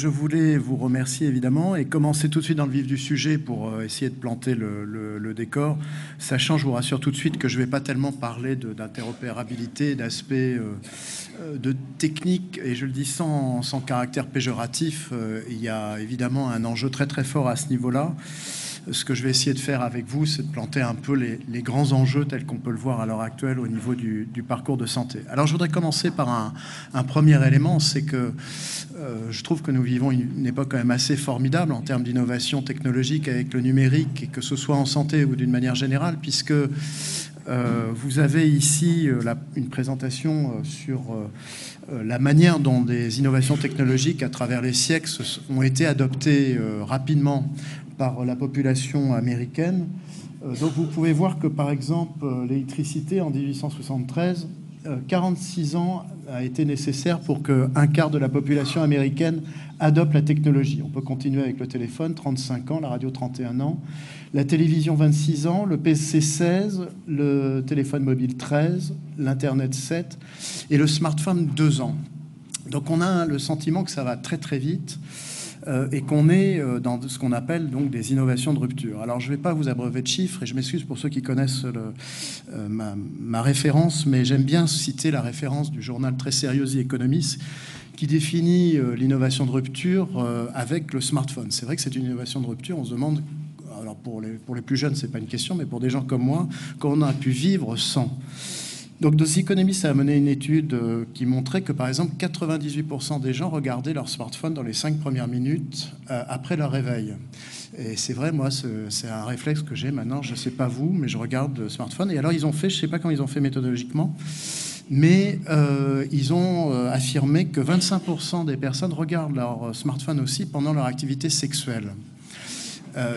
je voulais vous remercier évidemment et commencer tout de suite dans le vif du sujet pour essayer de planter le décor, sachant, je vous rassure tout de suite, que je ne vais pas tellement parler d'interopérabilité, d'aspects de technique, et je le dis sans caractère péjoratif. Il y a évidemment un enjeu très très fort à ce niveau-là. Ce que je vais essayer de faire avec vous, c'est de planter un peu les grands enjeux tels qu'on peut le voir à l'heure actuelle au niveau du parcours de santé. Alors je voudrais commencer par un premier élément, c'est que je trouve que nous vivons une époque quand même assez formidable en termes d'innovation technologique avec le numérique, et que ce soit en santé ou d'une manière générale, puisque vous avez ici une présentation sur la manière dont des innovations technologiques à travers les siècles ont été adoptées rapidement par la population américaine. Donc vous pouvez voir que, par exemple, l'électricité en 1873, 46 ans a été nécessaire pour qu'un quart de la population américaine adopte la technologie. On peut continuer avec le téléphone, 35 ans, la radio, 31 ans, la télévision, 26 ans, le PC, 16, le téléphone mobile, 13, l'Internet, 7, et le smartphone, 2 ans. Donc on a le sentiment que ça va très très vite, et qu'on est dans ce qu'on appelle donc des innovations de rupture. Alors je ne vais pas vous abreuver de chiffres, et je m'excuse pour ceux qui connaissent ma référence, mais j'aime bien citer la référence du journal très sérieux The Economist, qui définit l'innovation de rupture avec le smartphone. C'est vrai que c'est une innovation de rupture. On se demande, alors pour les plus jeunes, c'est pas une question, mais pour des gens comme moi, qu'on a pu vivre sans. Donc, The Economist a mené une étude qui montrait que, par exemple, 98% des gens regardaient leur smartphone dans les 5 premières minutes après leur réveil. Et c'est vrai, moi, c'est un réflexe que j'ai maintenant. Je ne sais pas vous, mais je regarde le smartphone. Et alors, ils ont fait, je ne sais pas comment ils ont fait méthodologiquement, mais ils ont affirmé que 25% des personnes regardent leur smartphone aussi pendant leur activité sexuelle.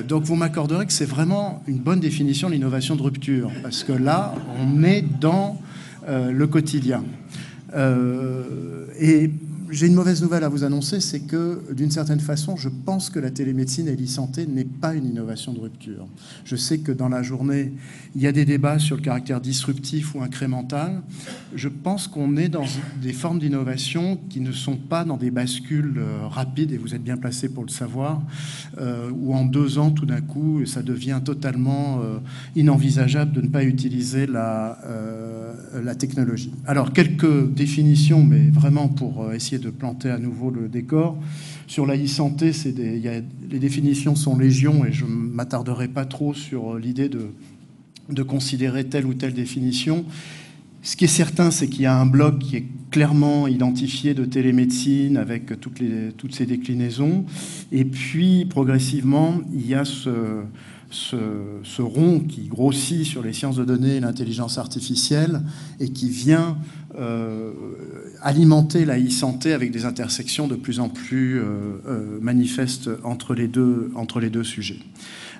Donc vous m'accorderez que c'est vraiment une bonne définition de l'innovation de rupture, parce que là, on est dans le quotidien. Et j'ai une mauvaise nouvelle à vous annoncer, c'est que d'une certaine façon, je pense que la télémédecine et l'e-santé n'est pas une innovation de rupture. Je sais que dans la journée, il y a des débats sur le caractère disruptif ou incrémental. Je pense qu'on est dans des formes d'innovation qui ne sont pas dans des bascules rapides, et vous êtes bien placé pour le savoir, où en 2 ans, tout d'un coup, ça devient totalement inenvisageable de ne pas utiliser la technologie. Alors, quelques définitions, mais vraiment pour essayer de planter à nouveau le décor. Sur la e-santé, les définitions sont légion, et je ne m'attarderai pas trop sur l'idée de considérer telle ou telle définition. Ce qui est certain, c'est qu'il y a un bloc qui est clairement identifié de télémédecine avec toutes ces déclinaisons. Et puis, progressivement, il y a ce rond qui grossit sur les sciences de données et l'intelligence artificielle, et qui vient alimenter la e-santé avec des intersections de plus en plus manifestes entre les deux sujets.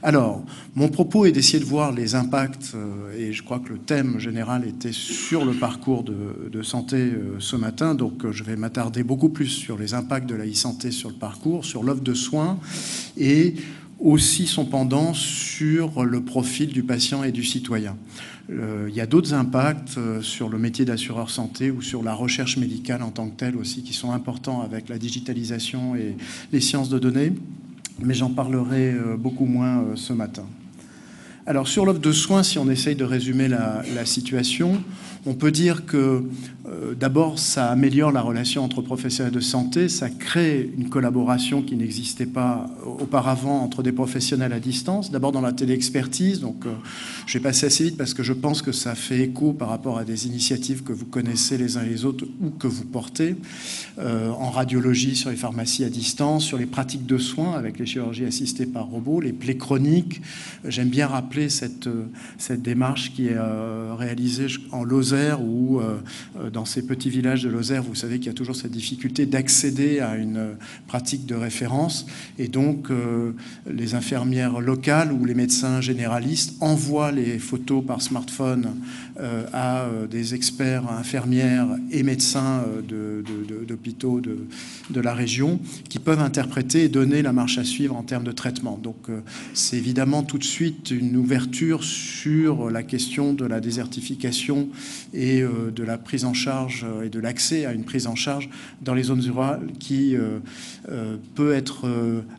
Alors, mon propos est d'essayer de voir les impacts, et je crois que le thème général était sur le parcours de santé ce matin, donc je vais m'attarder beaucoup plus sur les impacts de la e-santé sur le parcours, sur l'offre de soins, et aussi son pendant sur le profil du patient et du citoyen. Il y a d'autres impacts sur le métier d'assureur santé ou sur la recherche médicale en tant que telle aussi, qui sont importants avec la digitalisation et les sciences de données, mais j'en parlerai beaucoup moins ce matin. Alors sur l'offre de soins, si on essaye de résumer la situation, on peut dire que d'abord ça améliore la relation entre professionnels de santé, ça crée une collaboration qui n'existait pas auparavant entre des professionnels à distance, d'abord dans la téléexpertise, donc je vais passer assez vite parce que je pense que ça fait écho par rapport à des initiatives que vous connaissez les uns et les autres ou que vous portez, en radiologie sur les pharmacies à distance, sur les pratiques de soins avec les chirurgies assistées par robot, les plaies chroniques. J'aime bien rappeler cette démarche qui est réalisée en Lozère, où dans ces petits villages de Lozère, vous savez qu'il y a toujours cette difficulté d'accéder à une pratique de référence, et donc les infirmières locales ou les médecins généralistes envoient les photos par smartphone à des experts infirmières et médecins d'hôpitaux de la région, qui peuvent interpréter et donner la marche à suivre en termes de traitement. Donc c'est évidemment tout de suite une ouverture sur la question de la désertification et de la prise en charge et de l'accès à une prise en charge dans les zones rurales qui peut être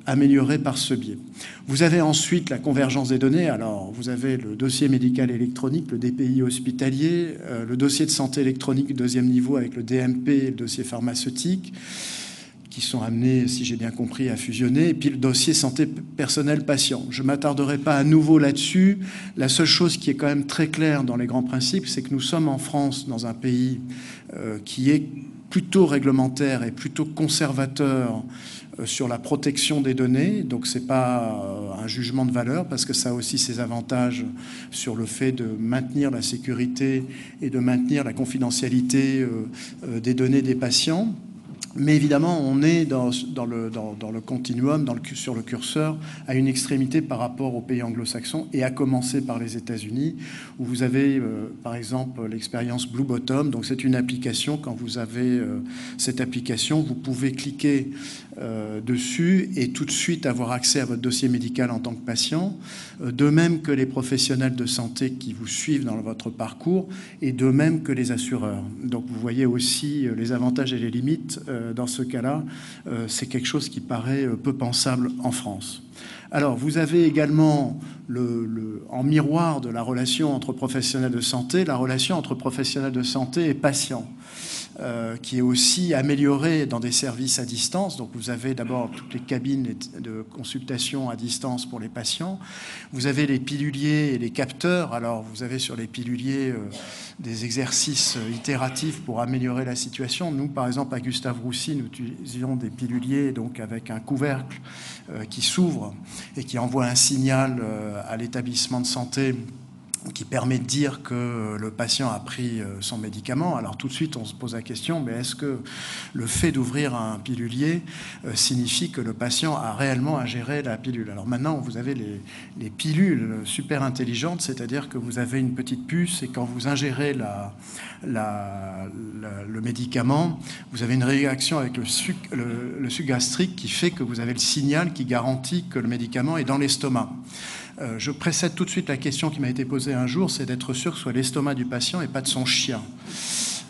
améliorée par ce biais. Vous avez ensuite la convergence des données. Alors, vous avez le dossier médical électronique, le DPI hospitalier, le dossier de santé électronique deuxième niveau avec le DMP et le dossier pharmaceutique, qui sont amenés, si j'ai bien compris, à fusionner, et puis le dossier santé personnelle patient. Je ne m'attarderai pas à nouveau là-dessus. La seule chose qui est quand même très claire dans les grands principes, c'est que nous sommes en France, dans un pays qui est plutôt réglementaire et plutôt conservateur sur la protection des données. Donc ce n'est pas un jugement de valeur, parce que ça a aussi ses avantages sur le fait de maintenir la sécurité et de maintenir la confidentialité des données des patients. Mais évidemment, on est dans le continuum, sur le curseur, à une extrémité par rapport aux pays anglo-saxons, et à commencer par les États-Unis, où vous avez, par exemple, l'expérience Blue Bottom. Donc, c'est une application. Quand vous avez cette application, vous pouvez cliquer dessus et tout de suite avoir accès à votre dossier médical en tant que patient, de même que les professionnels de santé qui vous suivent dans votre parcours, et de même que les assureurs. Donc, vous voyez aussi les avantages et les limites. Dans ce cas-là, c'est quelque chose qui paraît peu pensable en France. Alors, vous avez également, en miroir de la relation entre professionnels de santé, la relation entre professionnels de santé et patients, qui est aussi améliorée dans des services à distance. Donc, vous avez d'abord toutes les cabines de consultation à distance pour les patients. Vous avez les piluliers et les capteurs. Alors, vous avez sur les piluliers des exercices itératifs pour améliorer la situation. Nous, par exemple, à Gustave-Roussy, nous utilisions des piluliers donc avec un couvercle qui s'ouvre et qui envoie un signal à l'établissement de santé qui permet de dire que le patient a pris son médicament. Alors tout de suite, on se pose la question, mais est-ce que le fait d'ouvrir un pilulier signifie que le patient a réellement ingéré la pilule? Alors maintenant, vous avez les pilules super intelligentes, c'est-à-dire que vous avez une petite puce et quand vous ingérez le médicament, vous avez une réaction avec le suc gastrique qui fait que vous avez le signal qui garantit que le médicament est dans l'estomac. Je précède tout de suite la question qui m'a été posée un jour, c'est d'être sûr que ce soit l'estomac du patient et pas de son chien.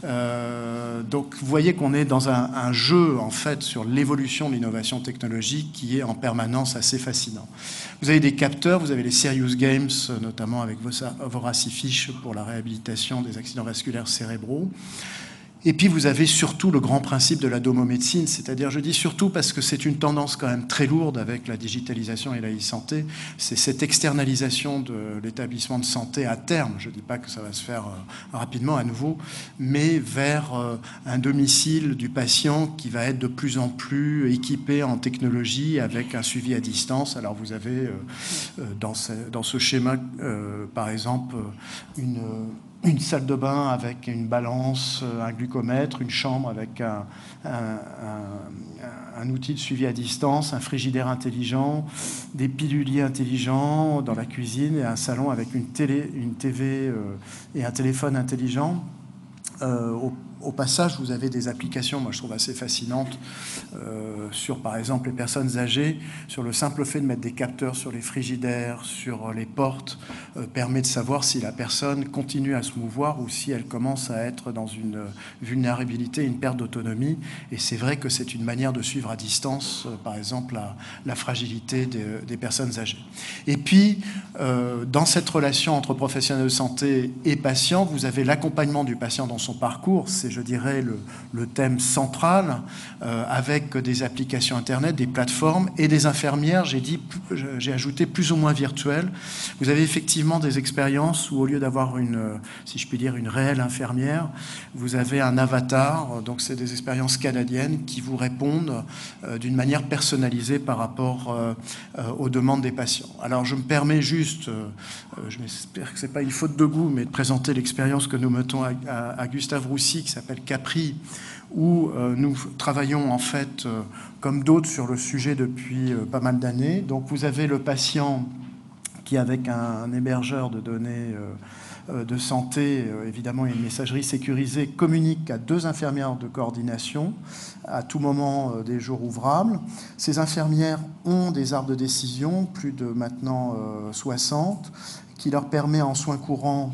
Donc vous voyez qu'on est dans un jeu en fait sur l'évolution de l'innovation technologique qui est en permanence assez fascinant. Vous avez des capteurs, vous avez les Serious Games, notamment avec Voracifich pour la réhabilitation des accidents vasculaires cérébraux. Et puis vous avez surtout le grand principe de la domomédecine, c'est-à-dire, je dis surtout parce que c'est une tendance quand même très lourde avec la digitalisation et la e-santé, c'est cette externalisation de l'établissement de santé à terme, je ne dis pas que ça va se faire rapidement à nouveau, mais vers un domicile du patient qui va être de plus en plus équipé en technologie avec un suivi à distance. Alors vous avez dans ce schéma, par exemple, une salle de bain avec une balance, un glucomètre, une chambre avec un outil de suivi à distance, un frigidaire intelligent, des piluliers intelligents dans la cuisine et un salon avec une TV et un téléphone intelligent. Au passage, vous avez des applications, moi je trouve assez fascinantes, sur par exemple les personnes âgées, sur le simple fait de mettre des capteurs sur les frigidaires, sur les portes, permet de savoir si la personne continue à se mouvoir ou si elle commence à être dans une vulnérabilité, une perte d'autonomie. Et c'est vrai que c'est une manière de suivre à distance, par exemple, la fragilité des personnes âgées. Et puis, dans cette relation entre professionnels de santé et patients, vous avez l'accompagnement du patient dans son parcours. C'est, je dirais, le thème central, avec des applications Internet, des plateformes et des infirmières, j'ai ajouté plus ou moins virtuelles. Vous avez effectivement des expériences où, au lieu d'avoir si je puis dire, une réelle infirmière, vous avez un avatar. Donc, c'est des expériences canadiennes qui vous répondent d'une manière personnalisée par rapport aux demandes des patients. Alors, je me permets juste, je m'espère que ce n'est pas une faute de goût, mais de présenter l'expérience que nous mettons à Gustave-Roussy, qui s'appelle Capri, où nous travaillons en fait, comme d'autres, sur le sujet depuis pas mal d'années. Donc, vous avez le patient qui, avec un hébergeur de données de santé, évidemment, et une messagerie sécurisée, communique à 2 infirmières de coordination à tout moment des jours ouvrables. Ces infirmières ont des arbres de décision, plus de maintenant 60, qui leur permet en soins courants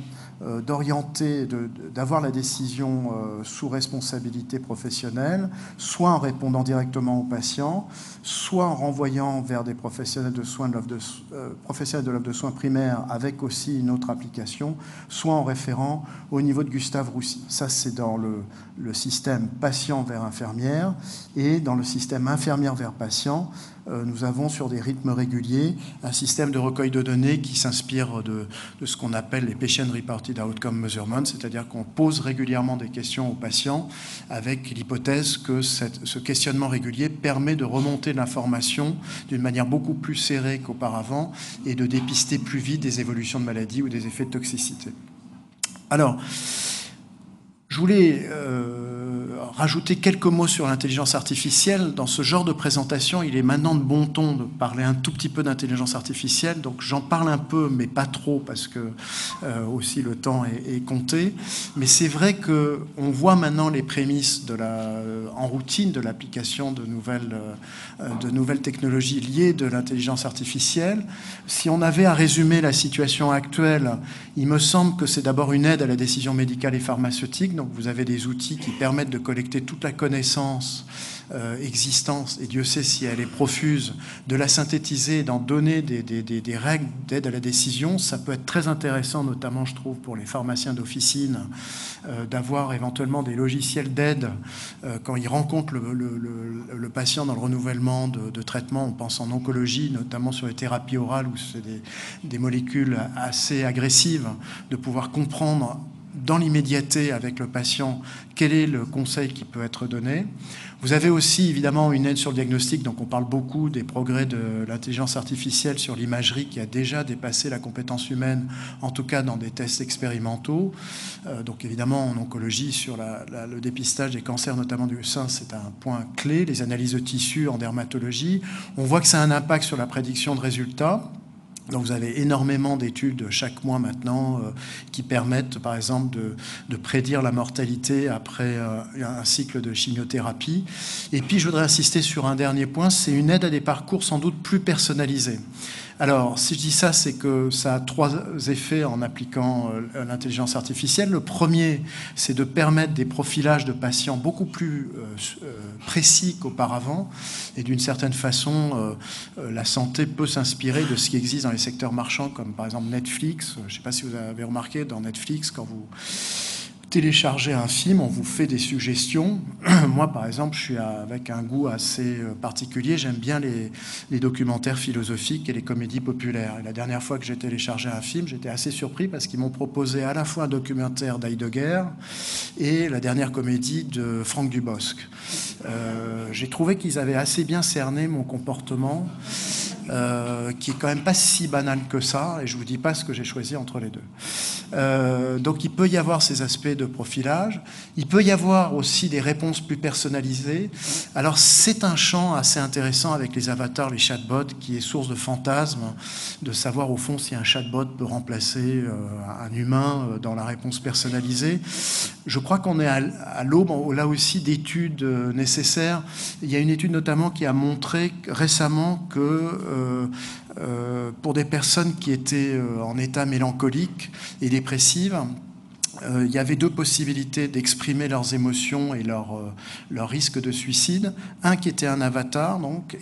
d'orienter, d'avoir la décision sous responsabilité professionnelle, soit en répondant directement aux patients, soit en renvoyant vers des professionnels de soins de l'offre de soins primaires avec aussi une autre application, soit en référant au niveau de Gustave Roussy. Ça, c'est dans le système patient vers infirmière, et dans le système infirmière vers patient, nous avons sur des rythmes réguliers un système de recueil de données qui s'inspire de ce qu'on appelle les Patient Reported Outcome Measurements, c'est-à-dire qu'on pose régulièrement des questions aux patients avec l'hypothèse que ce questionnement régulier permet de remonter l'information d'une manière beaucoup plus serrée qu'auparavant et de dépister plus vite des évolutions de maladie ou des effets de toxicité. Alors, je voulais rajouter quelques mots sur l'intelligence artificielle. Dans ce genre de présentation, il est maintenant de bon ton de parler un tout petit peu d'intelligence artificielle. Donc j'en parle un peu, mais pas trop, parce que aussi le temps est compté. Mais c'est vrai qu'on voit maintenant les prémices en routine de l'application de nouvelles technologies liées de l'intelligence artificielle. Si on avait à résumer la situation actuelle, il me semble que c'est d'abord une aide à la décision médicale et pharmaceutique. Donc vous avez des outils qui permettent de collecter toute la connaissance existante, et Dieu sait si elle est profuse, de la synthétiser et d'en donner des règles d'aide à la décision. Ça peut être très intéressant, notamment, je trouve, pour les pharmaciens d'officine, d'avoir éventuellement des logiciels d'aide quand ils rencontrent le patient dans le renouvellement de traitement. On pense en oncologie, notamment sur les thérapies orales, où c'est des molécules assez agressives, de pouvoir comprendre dans l'immédiateté avec le patient quel est le conseil qui peut être donné. Vous avez aussi évidemment une aide sur le diagnostic, donc on parle beaucoup des progrès de l'intelligence artificielle sur l'imagerie qui a déjà dépassé la compétence humaine, en tout cas dans des tests expérimentaux. Donc évidemment en oncologie, sur le dépistage des cancers, notamment du sein, c'est un point clé. Les analyses de tissus en dermatologie, on voit que ça a un impact sur la prédiction de résultats. Donc vous avez énormément d'études chaque mois maintenant qui permettent, par exemple, de prédire la mortalité après un cycle de chimiothérapie. Et puis, je voudrais insister sur un dernier point, c'est une aide à des parcours sans doute plus personnalisés. Alors, si je dis ça, c'est que ça a trois effets en appliquant l'intelligence artificielle. Le premier, c'est de permettre des profilages de patients beaucoup plus précis qu'auparavant. Et d'une certaine façon, la santé peut s'inspirer de ce qui existe dans les secteurs marchands, comme par exemple Netflix. Je ne sais pas si vous avez remarqué, dans Netflix, quand vous téléchargez un film, on vous fait des suggestions. Moi, par exemple, je suis avec un goût assez particulier. J'aime bien les documentaires philosophiques et les comédies populaires. Et la dernière fois que j'ai téléchargé un film, j'étais assez surpris parce qu'ils m'ont proposé à la fois un documentaire d'Heidegger et la dernière comédie de Franck Dubosc. J'ai trouvé qu'ils avaient assez bien cerné mon comportement, qui est quand même pas si banal que ça, et je vous dis pas ce que j'ai choisi entre les deux. Donc il peut y avoir ces aspects de profilage, il peut y avoir aussi des réponses plus personnalisées. Alors c'est un champ assez intéressant avec les avatars, les chatbots, qui est source de fantasmes, de savoir au fond si un chatbot peut remplacer un humain dans la réponse personnalisée. Je crois qu'on est à l'aube, là aussi, d'études nécessaires. Il y a une étude notamment qui a montré récemment que pour des personnes qui étaient en état mélancolique et dépressive, il y avait deux possibilités d'exprimer leurs émotions et leur risque de suicide. Un qui était un avatar, donc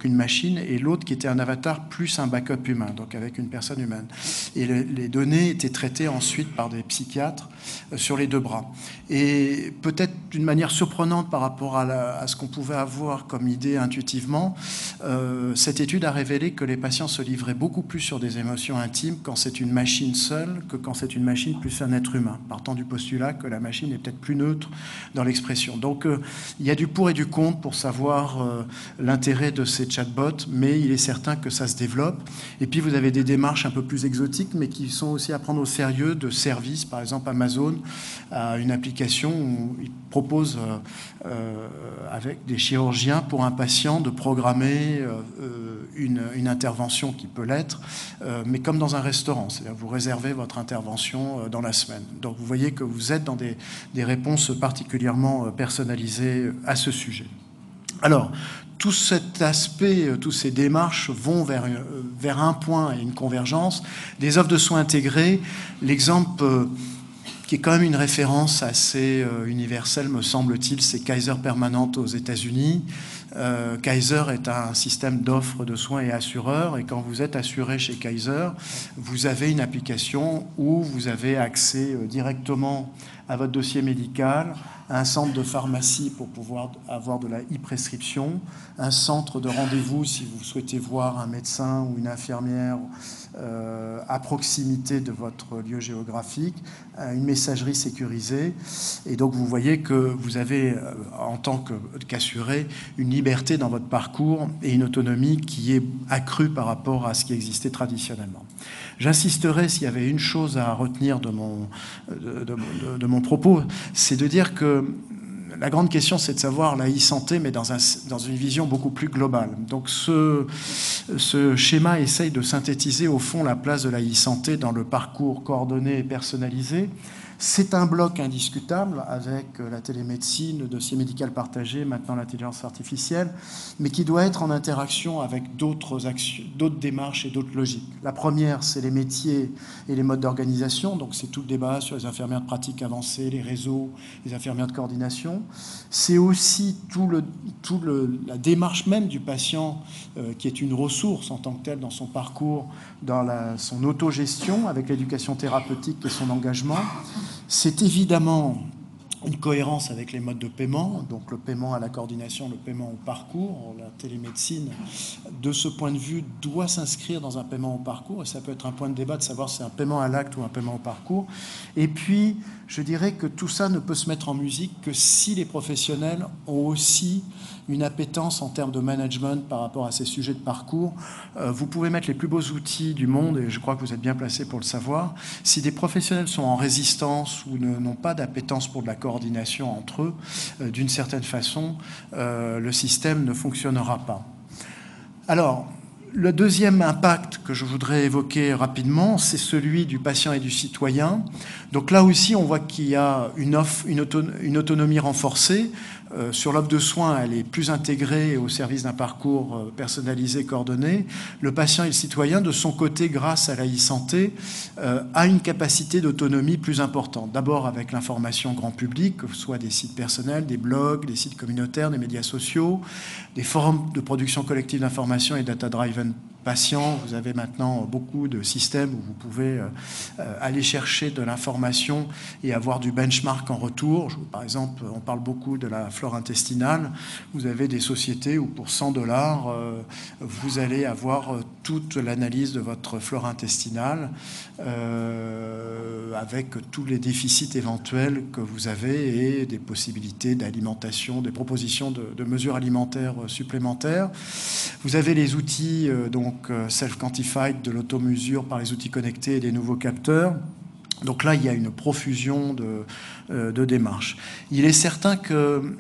une machine, et l'autre qui était un avatar plus un backup humain, donc avec une personne humaine. Et les données étaient traitées ensuite par des psychiatres sur les deux bras. Et peut-être d'une manière surprenante par rapport à ce qu'on pouvait avoir comme idée intuitivement, cette étude a révélé que les patients se livraient beaucoup plus sur des émotions intimes quand c'est une machine seule que quand c'est une machine plus un être humain, partant du postulat que la machine est peut-être plus neutre dans l'expression. Donc il y a du pour et du contre pour savoir l'intérêt de ces chatbots, mais il est certain que ça se développe. Et puis vous avez des démarches un peu plus exotiques, mais qui sont aussi à prendre au sérieux, de services. Par exemple, Amazon a une application où il propose avec des chirurgiens pour un patient de programmer une intervention qui peut l'être, mais comme dans un restaurant, c'est-à-dire vous réservez votre intervention dans la semaine. Donc vous voyez que vous êtes dans des réponses particulièrement personnalisées à ce sujet. Alors, tout cet aspect, toutes ces démarches vont vers un point et une convergence. Des offres de soins intégrées, l'exemple qui est quand même une référence assez universelle, me semble-t-il, c'est Kaiser Permanente aux États-Unis. Kaiser est un système d'offres de soins et assureurs, et quand vous êtes assuré chez Kaiser, vous avez une application où vous avez accès directement à votre dossier médical, un centre de pharmacie pour pouvoir avoir de la e-prescription, un centre de rendez-vous si vous souhaitez voir un médecin ou une infirmière à proximité de votre lieu géographique, une messagerie sécurisée. Et donc vous voyez que vous avez, en tant qu'assuré, une liberté dans votre parcours et une autonomie qui est accrue par rapport à ce qui existait traditionnellement. J'insisterai, s'il y avait une chose à retenir de mon propos, c'est de dire que la grande question, c'est de savoir la e-santé, mais dans une vision beaucoup plus globale. Donc ce schéma essaye de synthétiser au fond la place de la e-santé dans le parcours coordonné et personnalisé. C'est un bloc indiscutable avec la télémédecine, le dossier médical partagé, maintenant l'intelligence artificielle, mais qui doit être en interaction avec d'autres démarches et d'autres logiques. La première, c'est les métiers et les modes d'organisation, donc c'est tout le débat sur les infirmières de pratique avancée, les réseaux, les infirmières de coordination. C'est aussi la démarche même du patient qui est une ressource en tant que telle dans son parcours, dans son autogestion avec l'éducation thérapeutique et son engagement. C'est évidemment une cohérence avec les modes de paiement, donc le paiement à la coordination, le paiement au parcours. La télémédecine, de ce point de vue, doit s'inscrire dans un paiement au parcours, et ça peut être un point de débat de savoir si c'est un paiement à l'acte ou un paiement au parcours. Et puis, je dirais que tout ça ne peut se mettre en musique que si les professionnels ont aussi une appétence en termes de management par rapport à ces sujets de parcours. Vous pouvez mettre les plus beaux outils du monde, et je crois que vous êtes bien placé pour le savoir. Si des professionnels sont en résistance ou n'ont pas d'appétence pour de la coordination entre eux, d'une certaine façon, le système ne fonctionnera pas. Alors, le deuxième impact que je voudrais évoquer rapidement, c'est celui du patient et du citoyen. Donc là aussi, on voit qu'il y a une autonomie renforcée. Sur l'offre de soins, elle est plus intégrée au service d'un parcours personnalisé, coordonné. Le patient et le citoyen, de son côté, grâce à la e-santé, a une capacité d'autonomie plus importante. D'abord avec l'information grand public, que ce soit des sites personnels, des blogs, des sites communautaires, des médias sociaux, des forums de production collective d'information et data-driven patients. Vous avez maintenant beaucoup de systèmes où vous pouvez aller chercher de l'information et avoir du benchmark en retour. Par exemple, on parle beaucoup de la flore intestinale. Vous avez des sociétés où pour $100, vous allez avoir toute l'analyse de votre flore intestinale avec tous les déficits éventuels que vous avez et des possibilités d'alimentation, des propositions de mesures alimentaires supplémentaires. Vous avez les outils donc self-quantified de l'automesure par les outils connectés et des nouveaux capteurs. Donc là, il y a une profusion de démarches. Il est certain que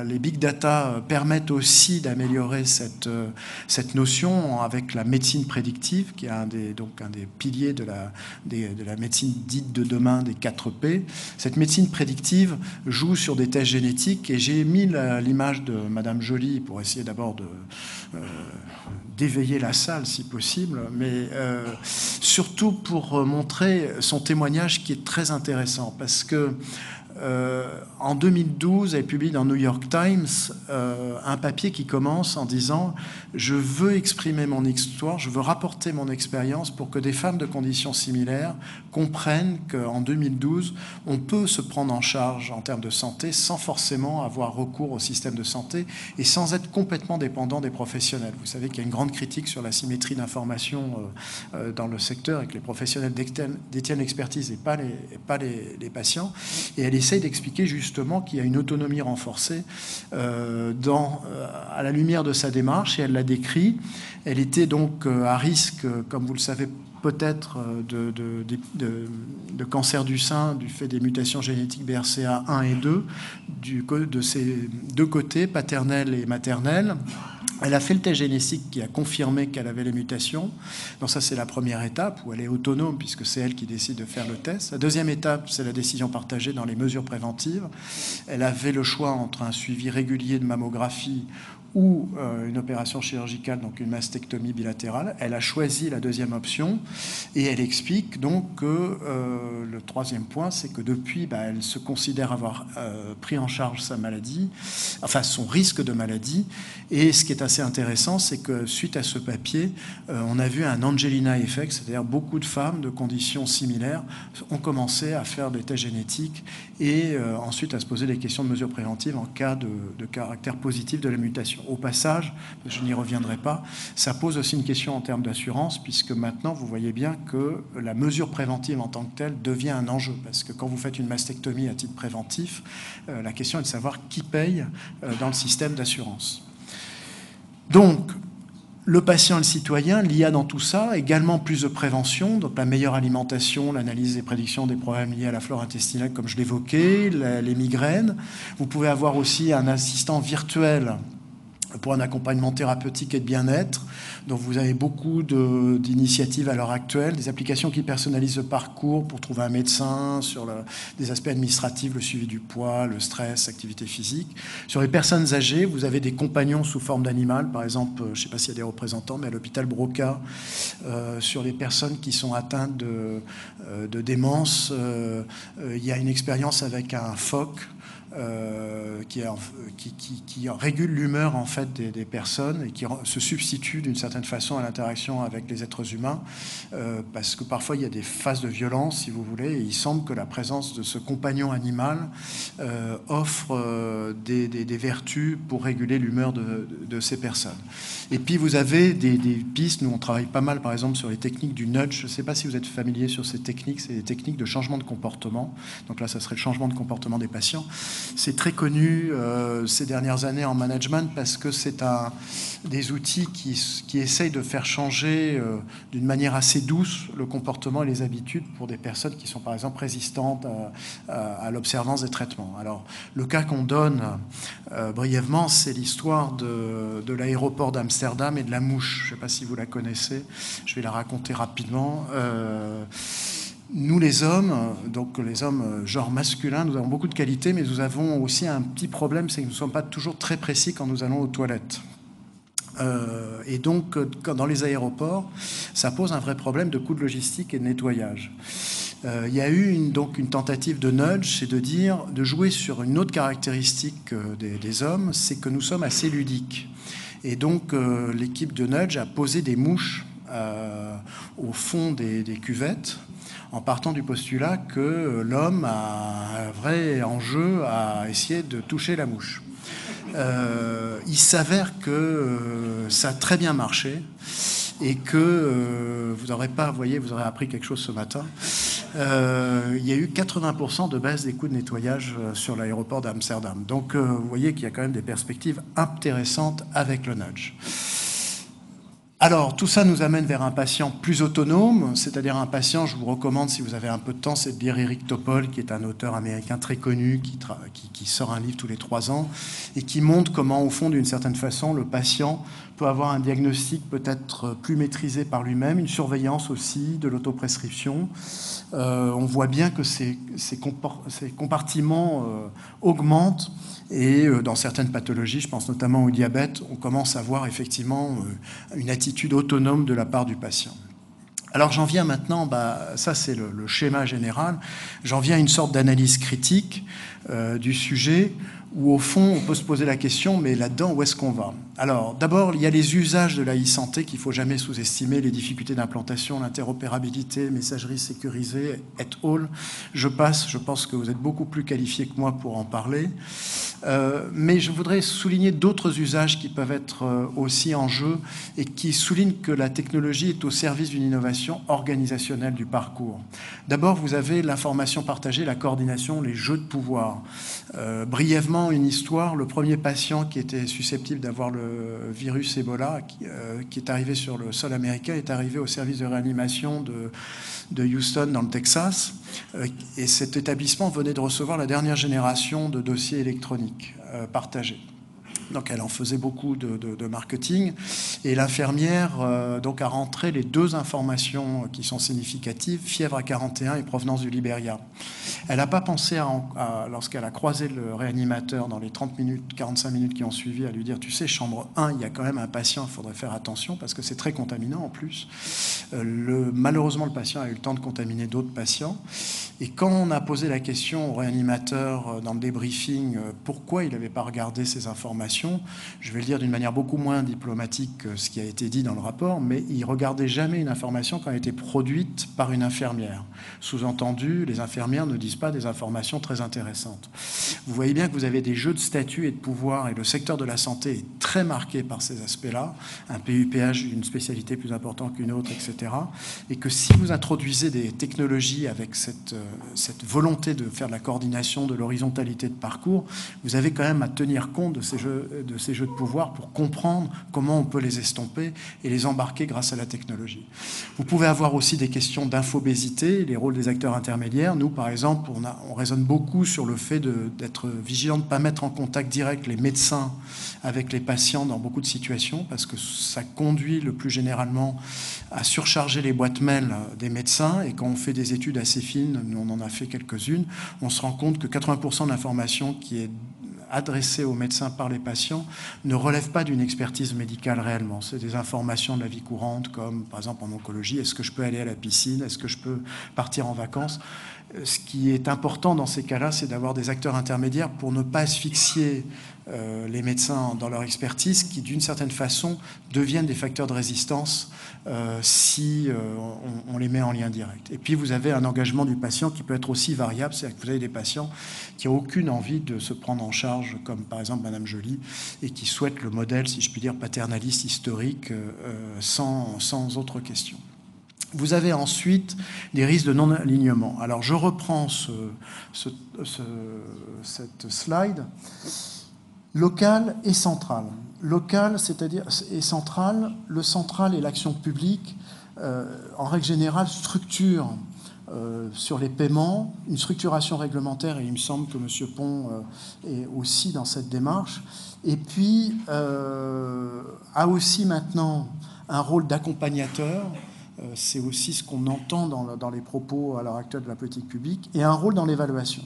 les big data permettent aussi d'améliorer cette notion avec la médecine prédictive, qui est un des piliers de la médecine dite de demain, des 4P. Cette médecine prédictive joue sur des tests génétiques, et j'ai mis l'image de Madame Joly pour essayer d'abord d'éveiller la salle si possible, mais surtout pour montrer son témoignage qui est très intéressant, parce que en 2012, elle publie dans New York Times un papier qui commence en disant « Je veux exprimer mon histoire, je veux rapporter mon expérience pour que des femmes de conditions similaires comprennent qu'en 2012, on peut se prendre en charge en termes de santé sans forcément avoir recours au système de santé et sans être complètement dépendant des professionnels. » Vous savez qu'il y a une grande critique sur la symétrie d'information dans le secteur et que les professionnels détiennent l'expertise et pas les patients. Et elle essaye d'expliquer justement qu'il y a une autonomie renforcée à la lumière de sa démarche, et elle l'a décrit. Elle était donc à risque, comme vous le savez peut-être, de cancer du sein du fait des mutations génétiques BRCA1 et 2, de ces deux côtés, paternel et maternel. Elle a fait le test génétique qui a confirmé qu'elle avait les mutations. Donc ça, c'est la première étape où elle est autonome puisque c'est elle qui décide de faire le test. La deuxième étape, c'est la décision partagée dans les mesures préventives. Elle avait le choix entre un suivi régulier de mammographie ou une opération chirurgicale, donc une mastectomie bilatérale. Elle a choisi la deuxième option et elle explique donc que le troisième point, c'est que depuis, elle se considère avoir pris en charge sa maladie, enfin son risque de maladie. Et ce qui est assez intéressant, c'est que suite à ce papier, on a vu un Angelina effect, c'est-à-dire beaucoup de femmes de conditions similaires ont commencé à faire des tests génétiques et ensuite à se poser des questions de mesures préventives en cas de caractère positif de la mutation. Au passage, je n'y reviendrai pas, ça pose aussi une question en termes d'assurance, puisque maintenant, vous voyez bien que la mesure préventive en tant que telle devient un enjeu, parce que quand vous faites une mastectomie à titre préventif, la question est de savoir qui paye dans le système d'assurance. Donc, le patient et le citoyen, l'IA dans tout ça, également plus de prévention, donc la meilleure alimentation, l'analyse et prédiction des problèmes liés à la flore intestinale, comme je l'évoquais, les migraines. Vous pouvez avoir aussi un assistant virtuel pour un accompagnement thérapeutique et de bien-être. Donc vous avez beaucoup d'initiatives à l'heure actuelle, des applications qui personnalisent le parcours pour trouver un médecin, sur des aspects administratifs, le suivi du poids, le stress, l'activité physique. Sur les personnes âgées, vous avez des compagnons sous forme d'animal, par exemple, je ne sais pas s'il y a des représentants, mais à l'hôpital Broca, sur les personnes qui sont atteintes de démence, il y a une expérience avec un phoque, qui régule l'humeur en fait des personnes et qui se substitue d'une certaine façon à l'interaction avec les êtres humains, parce que parfois il y a des phases de violence, si vous voulez, et il semble que la présence de ce compagnon animal offre des vertus pour réguler l'humeur de ces personnes. Et puis vous avez des pistes, nous on travaille pas mal par exemple sur les techniques du nudge, je ne sais pas si vous êtes familier sur ces techniques, c'est des techniques de changement de comportement, donc là ça serait le changement de comportement des patients. C'est très connu ces dernières années en management parce que c'est des outils qui essayent de faire changer d'une manière assez douce le comportement et les habitudes pour des personnes qui sont par exemple résistantes à l'observance des traitements. Alors le cas qu'on donne brièvement, c'est l'histoire de l'aéroport d'Amsterdam et de la mouche. Je ne sais pas si vous la connaissez, je vais la raconter rapidement. Nous, les hommes, donc les hommes genre masculin, nous avons beaucoup de qualités, mais nous avons aussi un petit problème, c'est que nous ne sommes pas toujours très précis quand nous allons aux toilettes. Et donc, dans les aéroports, ça pose un vrai problème de coût de logistique et de nettoyage. Il y a eu donc une tentative de nudge, c'est de jouer sur une autre caractéristique des hommes, c'est que nous sommes assez ludiques. Et donc, l'équipe de nudge a posé des mouches au fond des cuvettes, en partant du postulat que l'homme a un vrai enjeu à essayer de toucher la mouche. Il s'avère que ça a très bien marché et que vous n'aurez pas, vous voyez, vous aurez appris quelque chose ce matin. Il y a eu 80% de baisse des coûts de nettoyage sur l'aéroport d'Amsterdam. Donc vous voyez qu'il y a quand même des perspectives intéressantes avec le nudge. Alors, tout ça nous amène vers un patient plus autonome, c'est-à-dire un patient, je vous recommande, si vous avez un peu de temps, c'est de lire Eric Topol, qui est un auteur américain très connu, qui sort un livre tous les 3 ans, et qui montre comment, au fond, d'une certaine façon, le patient peut avoir un diagnostic peut-être plus maîtrisé par lui-même, une surveillance aussi de l'autoprescription. On voit bien que ces compartiments augmentent. Et dans certaines pathologies, je pense notamment au diabète, on commence à voir effectivement une attitude autonome de la part du patient. Alors j'en viens maintenant, ça c'est le schéma général, j'en viens à une sorte d'analyse critique du sujet où au fond on peut se poser la question, mais là-dedans où est-ce qu'on va? Alors d'abord il y a les usages de la e-santé qu'il ne faut jamais sous-estimer, les difficultés d'implantation, l'interopérabilité, messagerie sécurisée, et al. Je pense que vous êtes beaucoup plus qualifié que moi pour en parler. Mais je voudrais souligner d'autres usages qui peuvent être aussi en jeu et qui soulignent que la technologie est au service d'une innovation organisationnelle du parcours. D'abord, vous avez l'information partagée, la coordination, les jeux de pouvoir. Brièvement, une histoire, le premier patient qui était susceptible d'avoir le virus Ebola, qui est arrivé sur le sol américain, est arrivé au service de réanimation de Houston dans le Texas, et cet établissement venait de recevoir la dernière génération de dossiers électroniques partagés. Donc elle en faisait beaucoup de marketing. Et l'infirmière donc a rentré les deux informations qui sont significatives, fièvre à 41 et provenance du Libéria. Elle n'a pas pensé, lorsqu'elle a croisé le réanimateur dans les 30 minutes, 45 minutes qui ont suivi, à lui dire, tu sais, chambre 1, il y a quand même un patient, il faudrait faire attention parce que c'est très contaminant en plus. Malheureusement, le patient a eu le temps de contaminer d'autres patients. Et quand on a posé la question au réanimateur dans le débriefing, pourquoi il n'avait pas regardé ces informations, je vais le dire d'une manière beaucoup moins diplomatique que ce qui a été dit dans le rapport, mais il ne regardait jamais une information quand elle était produite par une infirmière. Sous-entendu, les infirmières ne disent pas des informations très intéressantes. Vous voyez bien que vous avez des jeux de statut et de pouvoir, et le secteur de la santé est très marqué par ces aspects-là, un PUPH d'une spécialité plus importante qu'une autre, etc. Et que si vous introduisez des technologies avec cette volonté de faire de la coordination, de l'horizontalité de parcours, vous avez quand même à tenir compte de ces jeux de pouvoir pour comprendre comment on peut les estomper et les embarquer grâce à la technologie. Vous pouvez avoir aussi des questions d'infobésité, les rôles des acteurs intermédiaires. Nous, par exemple, on raisonne beaucoup sur le fait d'être vigilant, de ne pas mettre en contact direct les médecins avec les patients dans beaucoup de situations, parce que ça conduit le plus généralement à surcharger les boîtes mail des médecins. Et quand on fait des études assez fines, nous on en a fait quelques-unes, on se rend compte que 80% de l'information qui est adressée aux médecins par les patients ne relève pas d'une expertise médicale réellement. C'est des informations de la vie courante, comme par exemple en oncologie, est-ce que je peux aller à la piscine, est-ce que je peux partir en vacances. Ce qui est important dans ces cas-là, c'est d'avoir des acteurs intermédiaires pour ne pas asphyxier les médecins dans leur expertise, qui d'une certaine façon deviennent des facteurs de résistance si on les met en lien direct. Et puis vous avez un engagement du patient qui peut être aussi variable, c'est-à-dire que vous avez des patients qui n'ont aucune envie de se prendre en charge, comme par exemple Madame Joly, et qui souhaitent le modèle, si je puis dire, paternaliste historique sans autre question. Vous avez ensuite des risques de non-alignement. Alors je reprends cette slide. Local et central. Local, c'est-à-dire et central. Le central et l'action publique, en règle générale, structure sur les paiements, une structuration réglementaire, et il me semble que M. Pont est aussi dans cette démarche, et puis a aussi maintenant un rôle d'accompagnateur. C'est aussi ce qu'on entend dans les propos à l'heure actuelle de la politique publique, et un rôle dans l'évaluation.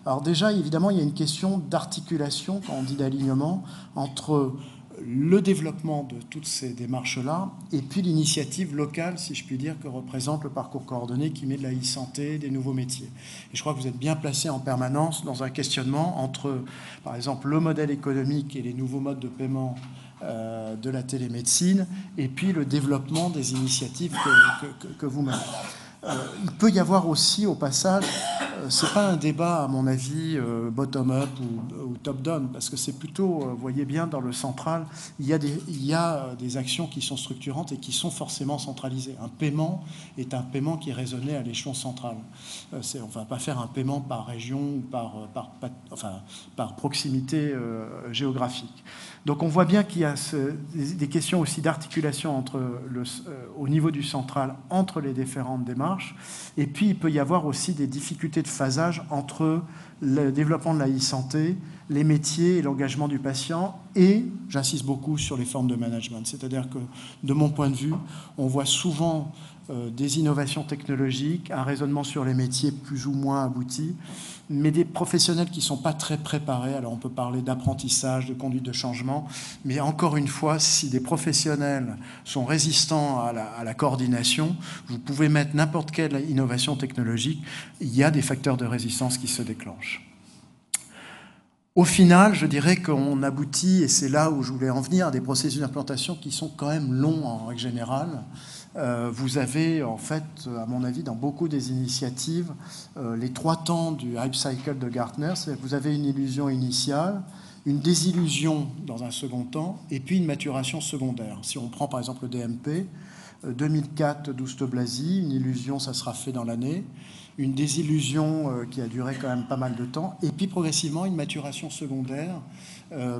Alors déjà, évidemment, il y a une question d'articulation, quand on dit d'alignement, entre le développement de toutes ces démarches-là et puis l'initiative locale, si je puis dire, que représente le parcours coordonné qui met de la e-santé, des nouveaux métiers. Et je crois que vous êtes bien placé en permanence dans un questionnement entre, par exemple, le modèle économique et les nouveaux modes de paiement de la télémédecine, et puis le développement des initiatives que vous menez. Il peut y avoir aussi, au passage, c'est pas un débat, à mon avis, bottom-up ou top-down, parce que c'est plutôt, vous voyez bien, dans le central, il y a des actions qui sont structurantes et qui sont forcément centralisées. Un paiement est un paiement qui est raisonné à l'échelon central. On ne va pas faire un paiement par région ou par proximité géographique. Donc on voit bien qu'il y a des questions aussi d'articulation au niveau du central entre les différentes démarches. Et puis il peut y avoir aussi des difficultés de phasage entre le développement de la e-santé, les métiers et l'engagement du patient, et j'insiste beaucoup sur les formes de management. C'est-à-dire que, de mon point de vue, on voit souvent des innovations technologiques, un raisonnement sur les métiers plus ou moins abouti, mais des professionnels qui ne sont pas très préparés. Alors on peut parler d'apprentissage, de conduite de changement, mais encore une fois, si des professionnels sont résistants à la coordination, vous pouvez mettre n'importe quelle innovation technologique, il y a des facteurs de résistance qui se déclenchent. Au final, je dirais qu'on aboutit, et c'est là où je voulais en venir, à des processus d'implantation qui sont quand même longs en règle générale. Vous avez, en fait, à mon avis, dans beaucoup des initiatives, les 3 temps du hype cycle de Gartner. C'est-à-dire que vous avez une illusion initiale, une désillusion dans un second temps, et puis une maturation secondaire. Si on prend par exemple le DMP, 2004, Douste-Blazy, une illusion, ça sera fait dans l'année. Une désillusion qui a duré quand même pas mal de temps, et puis progressivement une maturation secondaire,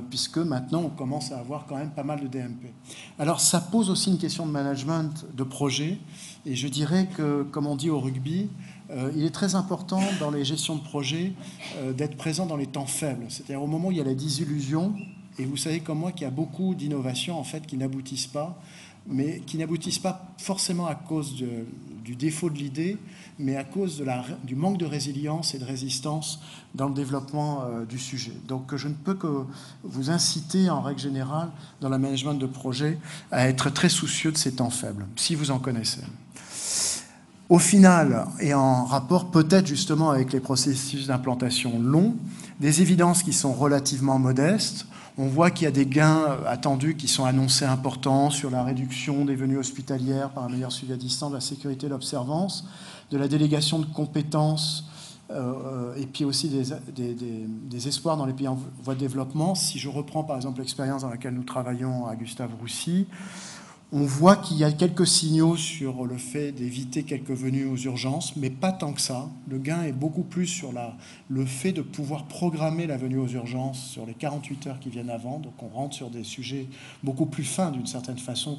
puisque maintenant on commence à avoir quand même pas mal de DMP. Alors ça pose aussi une question de management de projet, et je dirais que, comme on dit au rugby, il est très important dans les gestions de projet d'être présent dans les temps faibles. C'est-à-dire au moment où il y a la désillusion, Et vous savez comme moi qu'il y a beaucoup d'innovations en fait qui n'aboutissent pas, mais qui n'aboutissent pas forcément à cause du défaut de l'idée, mais à cause du manque de résilience et de résistance dans le développement du sujet. Donc je ne peux que vous inciter en règle générale dans le management de projet à être très soucieux de ces temps faibles, si vous en connaissez. Au final, et en rapport peut-être justement avec les processus d'implantation longs, des évidences qui sont relativement modestes. On voit qu'il y a des gains attendus qui sont annoncés importants sur la réduction des venues hospitalières par un meilleur suivi à distance, de la sécurité et de l'observance, de la délégation de compétences et puis aussi des espoirs dans les pays en voie de développement. Si je reprends par exemple l'expérience dans laquelle nous travaillons à Gustave-Roussy, on voit qu'il y a quelques signaux sur le fait d'éviter quelques venues aux urgences, mais pas tant que ça. Le gain est beaucoup plus sur le fait de pouvoir programmer la venue aux urgences sur les 48 heures qui viennent avant. Donc on rentre sur des sujets beaucoup plus fins d'une certaine façon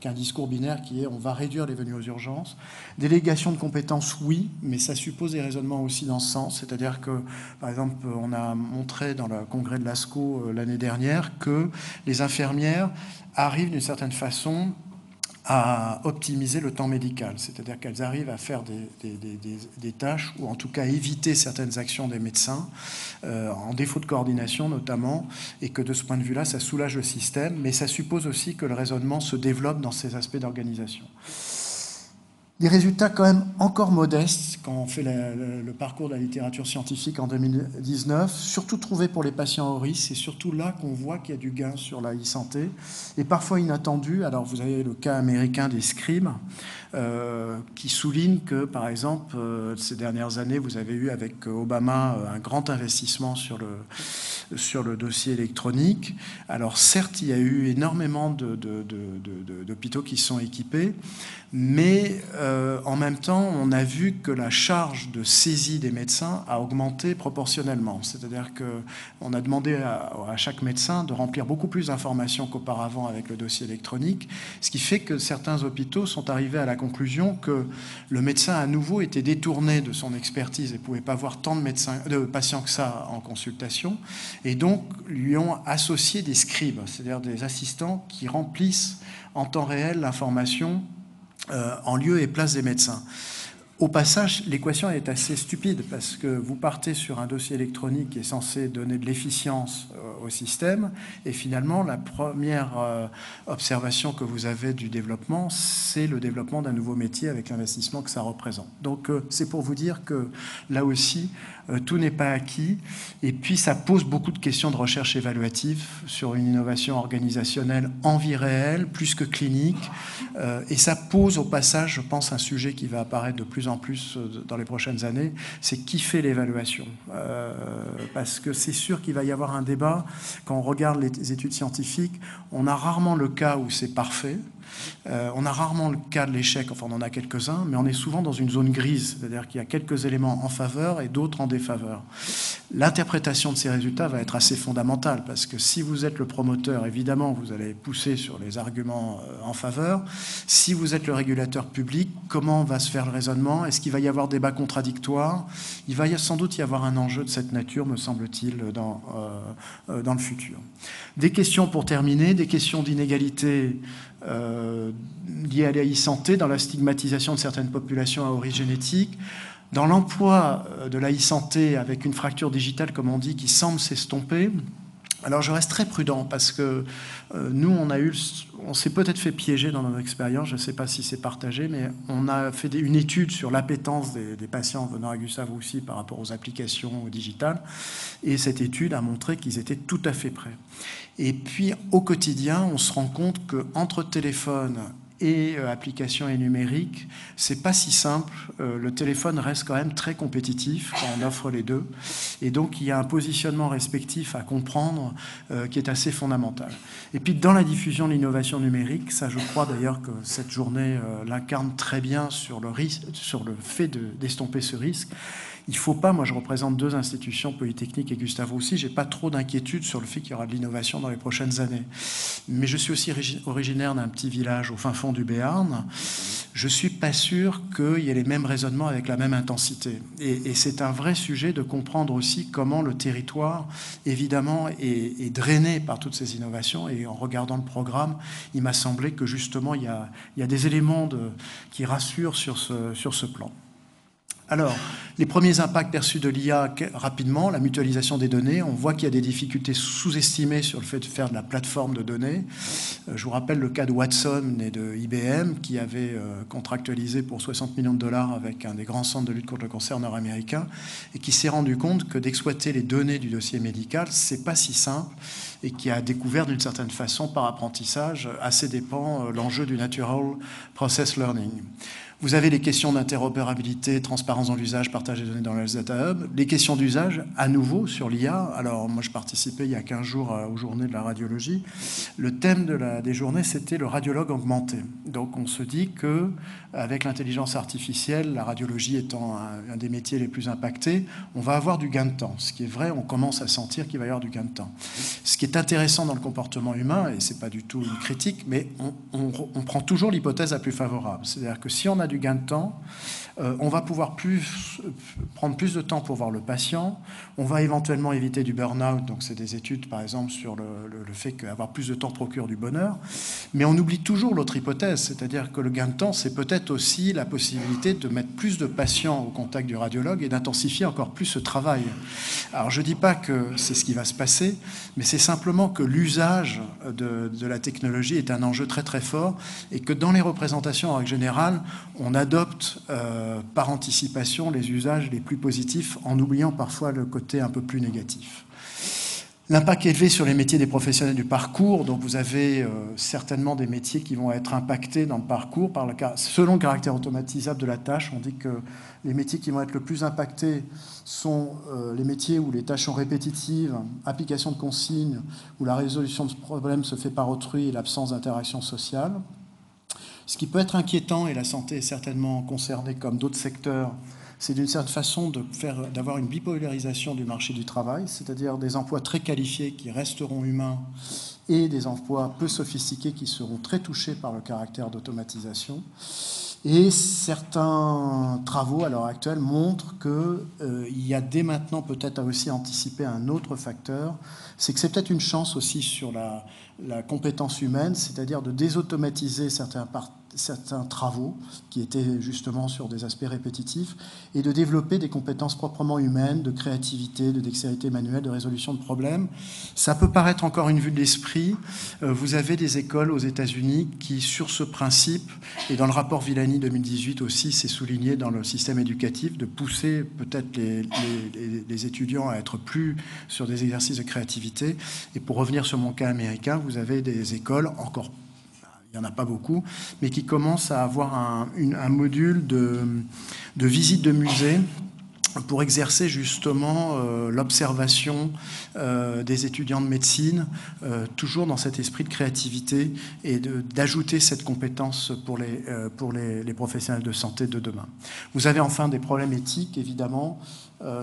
qu'un discours binaire qui est on va réduire les venues aux urgences. Délégation de compétences, oui, mais ça suppose des raisonnements aussi dans ce sens. C'est-à-dire que, par exemple, on a montré dans le congrès de l'ASCO l'année dernière que les infirmières arrivent d'une certaine façon à optimiser le temps médical, c'est-à-dire qu'elles arrivent à faire des tâches ou en tout cas éviter certaines actions des médecins en défaut de coordination notamment, et que de ce point de vue-là, ça soulage le système, mais ça suppose aussi que le raisonnement se développe dans ces aspects d'organisation. Des résultats quand même encore modestes quand on fait le parcours de la littérature scientifique en 2019, surtout trouvé pour les patients au risque. C'est surtout là qu'on voit qu'il y a du gain sur la e-santé, et parfois inattendu. Alors vous avez le cas américain des scrims, qui souligne que, par exemple, ces dernières années, vous avez eu avec Obama un grand investissement sur le dossier électronique. Alors certes, il y a eu énormément d'hôpitaux qui sont équipés, mais en même temps, on a vu que la charge de saisie des médecins a augmenté proportionnellement. C'est-à-dire qu'on a demandé à chaque médecin de remplir beaucoup plus d'informations qu'auparavant avec le dossier électronique, ce qui fait que certains hôpitaux sont arrivés à la conclusion que le médecin à nouveau était détourné de son expertise et ne pouvait pas voir tant de patients que ça en consultation, et donc lui ont associé des scribes, c'est-à-dire des assistants qui remplissent en temps réel l'information en lieu et place des médecins. Au passage, l'équation est assez stupide parce que vous partez sur un dossier électronique qui est censé donner de l'efficience au système, et finalement, la première observation que vous avez du développement, c'est le développement d'un nouveau métier avec l'investissement que ça représente. Donc, c'est pour vous dire que là aussi, tout n'est pas acquis, et puis ça pose beaucoup de questions de recherche évaluative sur une innovation organisationnelle en vie réelle, plus que clinique, et ça pose au passage, je pense, un sujet qui va apparaître de plus en plus dans les prochaines années, c'est qui fait l'évaluation, parce que c'est sûr qu'il va y avoir un débat. Quand on regarde les études scientifiques, on a rarement le cas où c'est parfait. On a rarement le cas de l'échec, enfin on en a quelques-uns, mais on est souvent dans une zone grise, c'est-à-dire qu'il y a quelques éléments en faveur et d'autres en défaveur. L'interprétation de ces résultats va être assez fondamentale, parce que si vous êtes le promoteur, évidemment, vous allez pousser sur les arguments en faveur. Si vous êtes le régulateur public, comment va se faire le raisonnement? Est-ce qu'il va y avoir débat contradictoire? Il va sans doute y avoir un enjeu de cette nature, me semble-t-il, dans le futur. Des questions pour terminer, des questions d'inégalité liées à la e-santé, dans la stigmatisation de certaines populations à origine génétique, dans l'emploi de la e-santé avec une fracture digitale, comme on dit, qui semble s'estomper. Alors je reste très prudent parce que nous, on s'est peut-être fait piéger dans notre expérience, je ne sais pas si c'est partagé, mais on a fait une étude sur l'appétence des patients venant à Gustave-Roussy par rapport aux applications digitales, et cette étude a montré qu'ils étaient tout à fait prêts. Et puis au quotidien, on se rend compte qu'entre téléphone et applications et numérique, c'est pas si simple. Le téléphone reste quand même très compétitif quand on offre les deux. Et donc, il y a un positionnement respectif à comprendre qui est assez fondamental. Et puis, dans la diffusion de l'innovation numérique, ça, je crois d'ailleurs que cette journée l'incarne très bien sur le fait d'estomper ce risque. il ne faut pas, moi je représente 2 institutions, Polytechnique et Gustave Roussy, je n'ai pas trop d'inquiétude sur le fait qu'il y aura de l'innovation dans les prochaines années. Mais je suis aussi originaire d'un petit village au fin fond du Béarn. Je ne suis pas sûr qu'il y ait les mêmes raisonnements avec la même intensité. Et c'est un vrai sujet de comprendre aussi comment le territoire, évidemment, est drainé par toutes ces innovations. Et en regardant le programme, il m'a semblé que justement, il y a des éléments qui rassurent sur ce plan. Alors, les premiers impacts perçus de l'IA, rapidement, la mutualisation des données. On voit qu'il y a des difficultés sous-estimées sur le fait de faire de la plateforme de données. Je vous rappelle le cas de Watson et de IBM, qui avait contractualisé pour 60 millions de dollars avec un des grands centres de lutte contre le cancer nord-américain, et qui s'est rendu compte que d'exploiter les données du dossier médical, c'est pas si simple, et qui a découvert d'une certaine façon, par apprentissage, à ses dépens, l'enjeu du Natural Process Learning. Vous avez les questions d'interopérabilité, transparence dans l'usage, partage des données dans le Data Hub. Les questions d'usage, à nouveau, sur l'IA. Alors, moi, je participais il y a 15 jours aux journées de la radiologie. Le thème des journées, c'était le radiologue augmenté. Donc, on se dit qu'avec l'intelligence artificielle, la radiologie étant un des métiers les plus impactés, on va avoir du gain de temps. Ce qui est vrai, on commence à sentir qu'il va y avoir du gain de temps. Ce qui est intéressant dans le comportement humain, et ce n'est pas du tout une critique, mais on prend toujours l'hypothèse la plus favorable. C'est-à-dire que si on a du gain de temps, on va pouvoir prendre plus de temps pour voir le patient, on va éventuellement éviter du burn-out, donc c'est des études par exemple sur le fait qu'avoir plus de temps procure du bonheur, mais on oublie toujours l'autre hypothèse, c'est-à-dire que le gain de temps, c'est peut-être aussi la possibilité de mettre plus de patients au contact du radiologue et d'intensifier encore plus ce travail. Alors je ne dis pas que c'est ce qui va se passer, mais c'est simplement que l'usage de la technologie est un enjeu très très fort et que dans les représentations en règle générale, on adopte par anticipation les usages les plus positifs en oubliant parfois le côté un peu plus négatif. L'impact élevé sur les métiers des professionnels du parcours, donc vous avez certainement des métiers qui vont être impactés dans le parcours selon le caractère automatisable de la tâche. On dit que les métiers qui vont être le plus impactés sont les métiers où les tâches sont répétitives, application de consignes, où la résolution de problèmes se fait par autrui et l'absence d'interaction sociale. Ce qui peut être inquiétant, et la santé est certainement concernée comme d'autres secteurs, c'est d'une certaine façon d'avoir une bipolarisation du marché du travail, c'est-à-dire des emplois très qualifiés qui resteront humains et des emplois peu sophistiqués qui seront très touchés par le caractère d'automatisation. Et certains travaux à l'heure actuelle montrent qu'il y a dès maintenant peut-être à aussi anticiper un autre facteur, c'est que c'est peut-être une chance aussi sur la compétence humaine, c'est-à-dire de désautomatiser certains travaux qui étaient justement sur des aspects répétitifs et de développer des compétences proprement humaines, de créativité, de dextérité manuelle, de résolution de problèmes. Ça peut paraître encore une vue de l'esprit. Vous avez des écoles aux États-Unis qui, sur ce principe, et dans le rapport Villani 2018 aussi, c'est souligné dans le système éducatif, de pousser peut-être les étudiants à être plus sur des exercices de créativité. Et pour revenir sur mon cas américain, vous avez des écoles encore il n'y en a pas beaucoup, mais qui commencent à avoir un module de visite de musée pour exercer justement l'observation des étudiants de médecine, toujours dans cet esprit de créativité et d'ajouter cette compétence pour les professionnels de santé de demain. Vous avez enfin des problèmes éthiques, évidemment,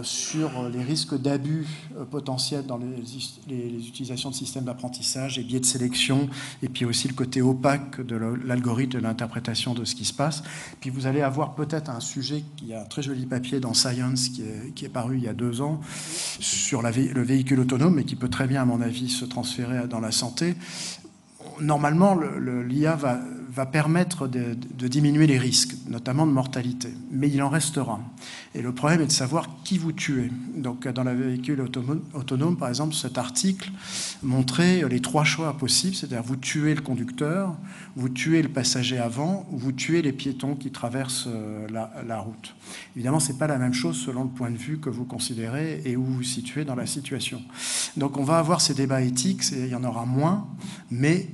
sur les risques d'abus potentiels dans les utilisations de systèmes d'apprentissage et biais de sélection, et puis aussi le côté opaque de l'algorithme, de l'interprétation de ce qui se passe. Puis vous allez avoir peut-être un sujet, il y a un très joli papier dans Science qui est paru il y a 2 ans, sur le véhicule autonome, mais qui peut très bien, à mon avis, se transférer dans la santé. Normalement, l'IA va permettre de diminuer les risques, notamment de mortalité, mais il en restera. Et le problème est de savoir qui vous tuez. Donc, dans le véhicule autonome, par exemple, cet article montrait les 3 choix possibles, c'est-à-dire vous tuez le conducteur, vous tuez le passager avant, ou vous tuez les piétons qui traversent la route. Évidemment, ce n'est pas la même chose selon le point de vue que vous considérez et où vous vous situez dans la situation. Donc, on va avoir ces débats éthiques, il y en aura moins, mais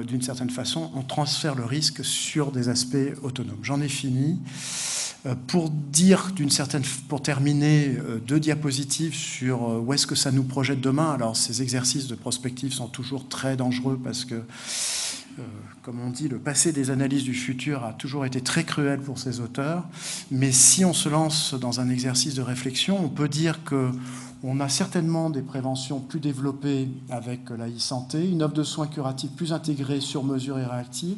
d'une certaine façon, on transfère le risque sur des aspects autonomes. J'en ai fini. Pour terminer, 2 diapositives sur où est-ce que ça nous projette demain. Alors, ces exercices de prospective sont toujours très dangereux parce que comme on dit, le passé des analyses du futur a toujours été très cruel pour ces auteurs. Mais si on se lance dans un exercice de réflexion, on peut dire qu'on a certainement des préventions plus développées avec la e-santé, une offre de soins curatifs plus intégrée, sur mesure et réactive,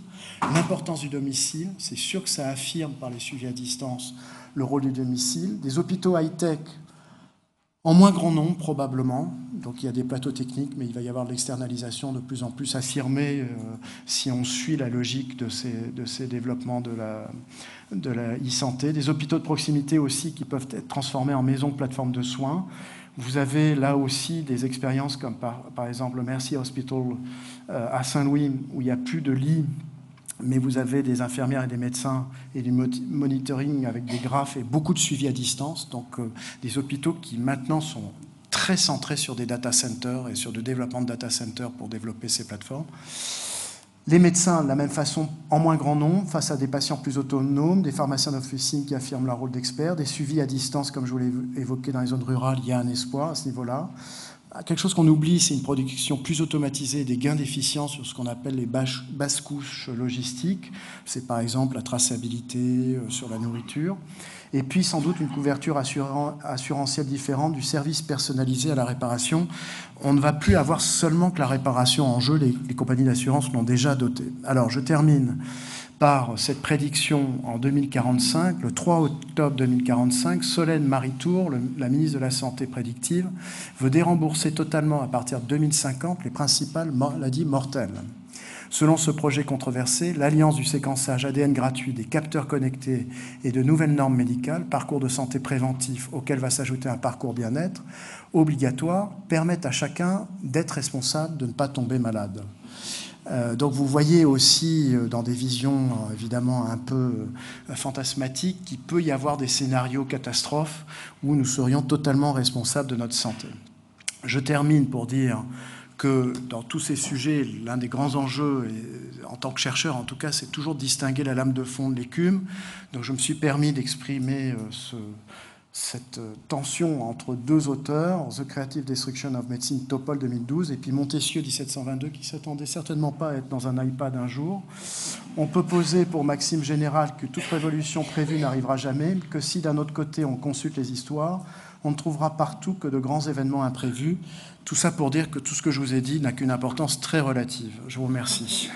l'importance du domicile, c'est sûr que ça affirme par les suivis à distance le rôle du domicile, des hôpitaux high-tech en moins grand nombre, probablement. Donc il y a des plateaux techniques, mais il va y avoir de l'externalisation de plus en plus affirmée si on suit la logique de ces développements de la e-santé. Des hôpitaux de proximité aussi qui peuvent être transformés en maisons plateformes de soins. Vous avez là aussi des expériences comme par exemple le Mercy Hospital à Saint-Louis, où il n'y a plus de lits, mais vous avez des infirmières et des médecins et du monitoring avec des graphes et beaucoup de suivi à distance. Donc des hôpitaux qui maintenant sont très centrés sur des data centers et sur le développement de data centers pour développer ces plateformes. Les médecins, de la même façon, en moins grand nombre, face à des patients plus autonomes, des pharmaciens d'officine qui affirment leur rôle d'expert, des suivis à distance, comme je vous l'ai évoqué dans les zones rurales, il y a un espoir à ce niveau-là. Quelque chose qu'on oublie, c'est une production plus automatisée, des gains d'efficience sur ce qu'on appelle les basses couches logistiques. C'est par exemple la traçabilité sur la nourriture. Et puis sans doute une couverture assurantielle différente du service personnalisé à la réparation. On ne va plus avoir seulement que la réparation en jeu, les compagnies d'assurance l'ont déjà doté. Alors je termine par cette prédiction en 2045, le 3 octobre 2045, Solène Maritour, la ministre de la Santé prédictive, veut dérembourser totalement à partir de 2050 les principales maladies mortelles. Selon ce projet controversé, l'alliance du séquençage ADN gratuit, des capteurs connectés et de nouvelles normes médicales, parcours de santé préventif auquel va s'ajouter un parcours bien-être obligatoire, permettent à chacun d'être responsable de ne pas tomber malade. Donc vous voyez aussi dans des visions évidemment un peu fantasmatiques qu'il peut y avoir des scénarios catastrophes où nous serions totalement responsables de notre santé. Je termine pour dire que dans tous ces sujets, l'un des grands enjeux, en tant que chercheur en tout cas, c'est toujours de distinguer la lame de fond de l'écume. Donc je me suis permis d'exprimer cette tension entre deux auteurs, The Creative Destruction of Medicine, Topol 2012, et puis Montesquieu 1722, qui ne s'attendait certainement pas à être dans un iPad un jour. On peut poser pour maxime générale que toute révolution prévue n'arrivera jamais, que si d'un autre côté on consulte les histoires, on ne trouvera partout que de grands événements imprévus. Tout ça pour dire que tout ce que je vous ai dit n'a qu'une importance très relative. Je vous remercie.